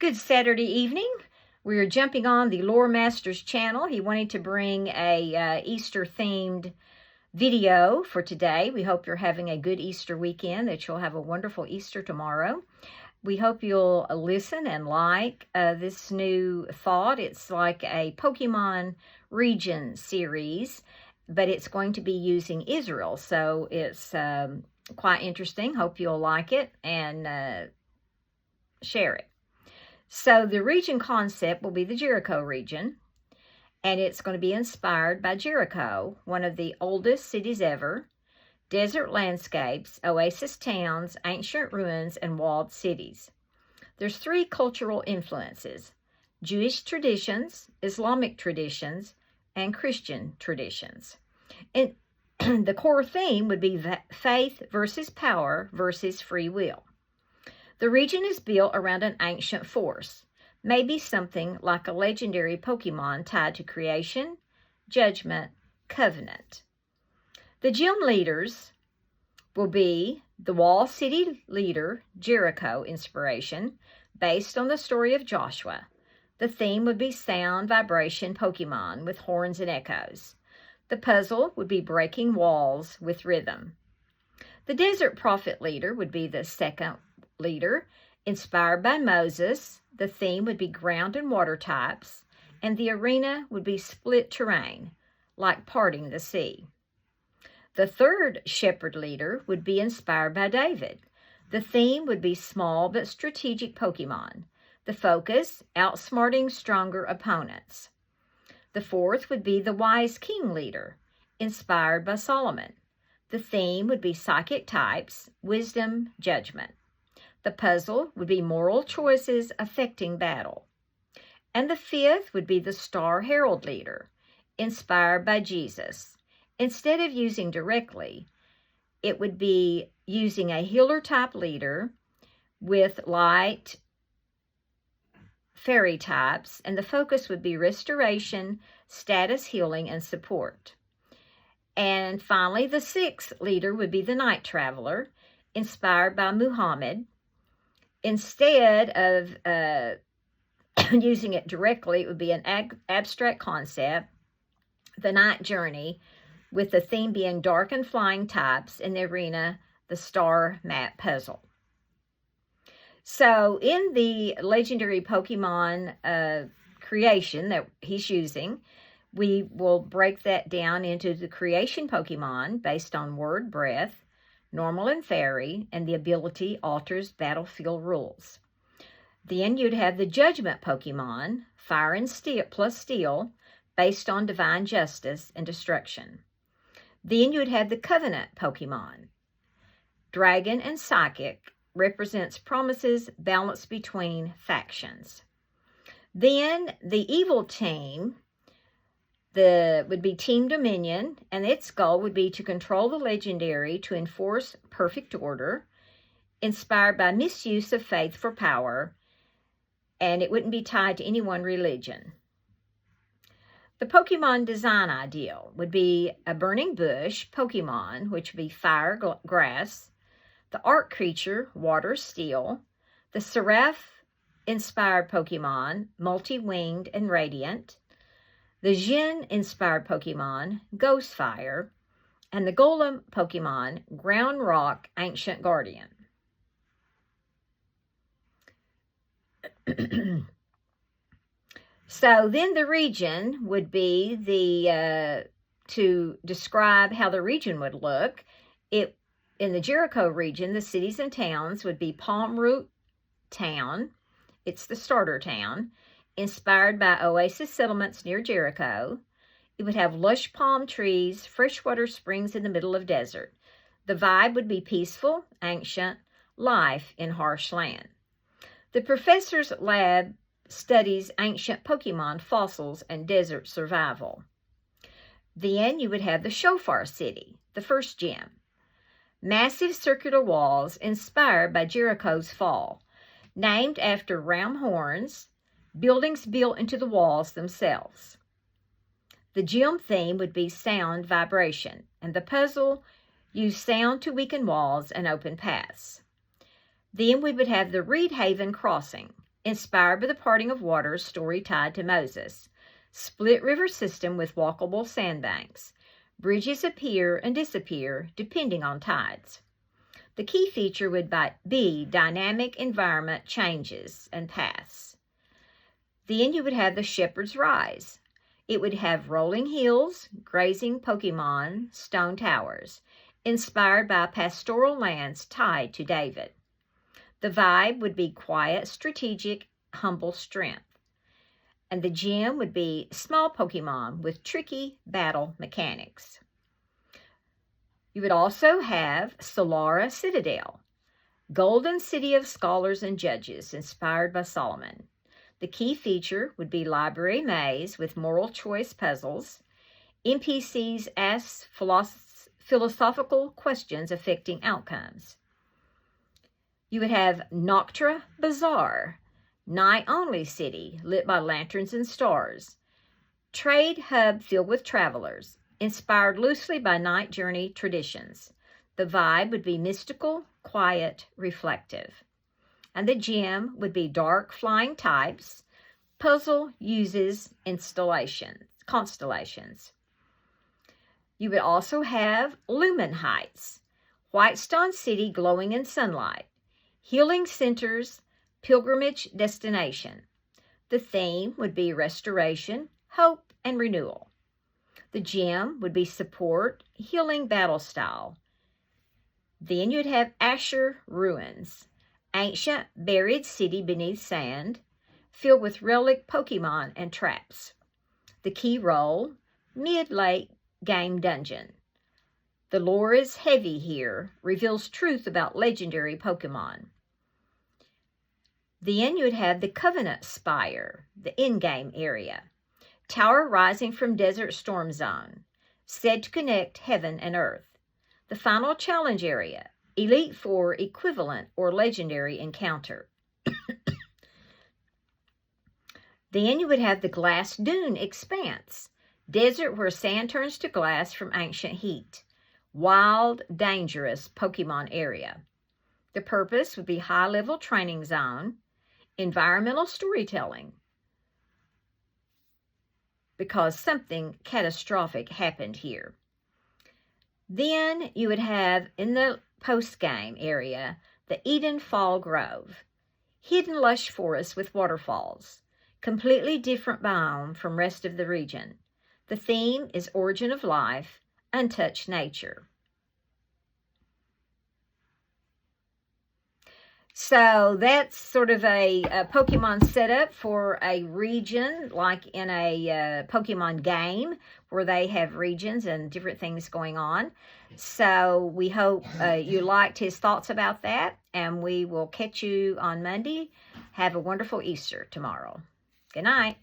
Good Saturday evening. We're jumping on the Lore Masters channel. He wanted to bring a Easter-themed video for today. We hope you're having a good Easter weekend, that you'll have a wonderful Easter tomorrow. We hope you'll listen and like this new thought. It's like a Pokémon Region series, but it's going to be using Israel. So it's quite interesting. Hope you'll like it and share it. So the region concept will be the Jericho region, and it's going to be inspired by Jericho, one of the oldest cities ever, desert landscapes, oasis towns, ancient ruins, and walled cities. There's three cultural influences: Jewish traditions, Islamic traditions, and Christian traditions. And the core theme would be faith versus power versus free will. The region is built around an ancient force, maybe something like a legendary Pokemon tied to creation, judgment, covenant. The gym leaders will be the Wall City leader, Jericho inspiration, based on the story of Joshua. The theme would be sound vibration Pokemon with horns and echoes. The puzzle would be breaking walls with rhythm. The desert prophet leader would be the second leader, inspired by Moses. The theme would be ground and water types, and the arena would be split terrain, like parting the sea. The third shepherd leader would be inspired by David. The theme would be small but strategic Pokemon. The focus, outsmarting stronger opponents. The fourth would be the wise king leader, inspired by Solomon. The theme would be psychic types, wisdom, judgment. The puzzle would be moral choices affecting battle. And the fifth would be the Star Herald leader, inspired by Jesus. Instead of using directly, it would be using a healer-type leader with light fairy types, and the focus would be restoration, status healing, and support. And finally, the sixth leader would be the Night Traveler, inspired by Muhammad. Instead of using it directly, it would be an abstract concept, the night journey, with the theme being dark and flying types, in the arena, the star map puzzle. So in the legendary Pokemon creation that he's using, we will break that down into the creation Pokemon based on word, breath, normal and fairy, and the ability alters battlefield rules. Then you'd have the judgment Pokemon, fire and steel plus steel, based on divine justice and destruction. Then you'd have the covenant Pokemon. Dragon and psychic represents promises, balance between factions. Then the evil team would be Team Dominion, and its goal would be to control the legendary to enforce perfect order, inspired by misuse of faith for power, and it wouldn't be tied to any one religion. The Pokemon design ideal would be a burning bush Pokemon, which would be fire, grass, the arc creature, water, steel, the Seraph-inspired Pokemon, multi-winged and radiant, the Jin-inspired Pokemon, Ghostfire, and the Golem Pokemon, Ground Rock, Ancient Guardian. So then the region would be to describe how the region would look. In the Jericho region, the cities and towns would be Palm Root Town. It's the starter town, inspired by oasis settlements near Jericho. It would have lush palm trees, freshwater springs in the middle of desert. The vibe would be peaceful, ancient, life in harsh land. The professor's lab studies ancient Pokemon fossils and desert survival. Then you would have the Shofar City, the first gym. Massive circular walls inspired by Jericho's fall, named after ram horns, buildings built into the walls themselves. The gym theme would be sound vibration, and the puzzle used sound to weaken walls and open paths. Then we would have the Reed Haven Crossing, inspired by the parting of waters story tied to Moses. Split river system with walkable sandbanks. Bridges appear and disappear depending on tides. The key feature would be dynamic environment changes and paths. Then you would have the Shepherd's Rise. It would have rolling hills, grazing Pokemon, stone towers, inspired by pastoral lands tied to David. The vibe would be quiet, strategic, humble strength. And the gym would be small Pokemon with tricky battle mechanics. You would also have Solara Citadel, golden city of scholars and judges, inspired by Solomon. The key feature would be library maze with moral choice puzzles. NPCs ask philosophical questions affecting outcomes. You would have Noctra Bazaar, night-only city lit by lanterns and stars. Trade hub filled with travelers, inspired loosely by night journey traditions. The vibe would be mystical, quiet, reflective. And the gym would be dark flying types. Puzzle uses constellations. You would also have Lumen Heights, Whitestone City glowing in sunlight, healing centers, pilgrimage destination. The theme would be restoration, hope, and renewal. The gym would be support, healing battle style. Then you'd have Asher Ruins, ancient buried city beneath sand, filled with relic Pokemon and traps. The key role, mid-late game dungeon. The lore is heavy here, reveals truth about legendary Pokemon. Then you would have the Covenant Spire, the in-game area. Tower rising from Desert Storm Zone, said to connect heaven and earth. The final challenge area, Elite Four equivalent or legendary encounter. Then you would have the Glass Dune Expanse, desert where sand turns to glass from ancient heat. Wild, dangerous Pokemon area. The purpose would be high-level training zone, environmental storytelling, because something catastrophic happened here. Then you would have, in the post-game area, the Eden Fall Grove, hidden lush forest with waterfalls, completely different biome from rest of the region. The theme is origin of life, untouched nature. So that's sort of a Pokemon setup for a region, like in a Pokemon game where they have regions and different things going on. So we hope you liked his thoughts about that, and we will catch you on Monday. Have a wonderful Easter tomorrow. Good night.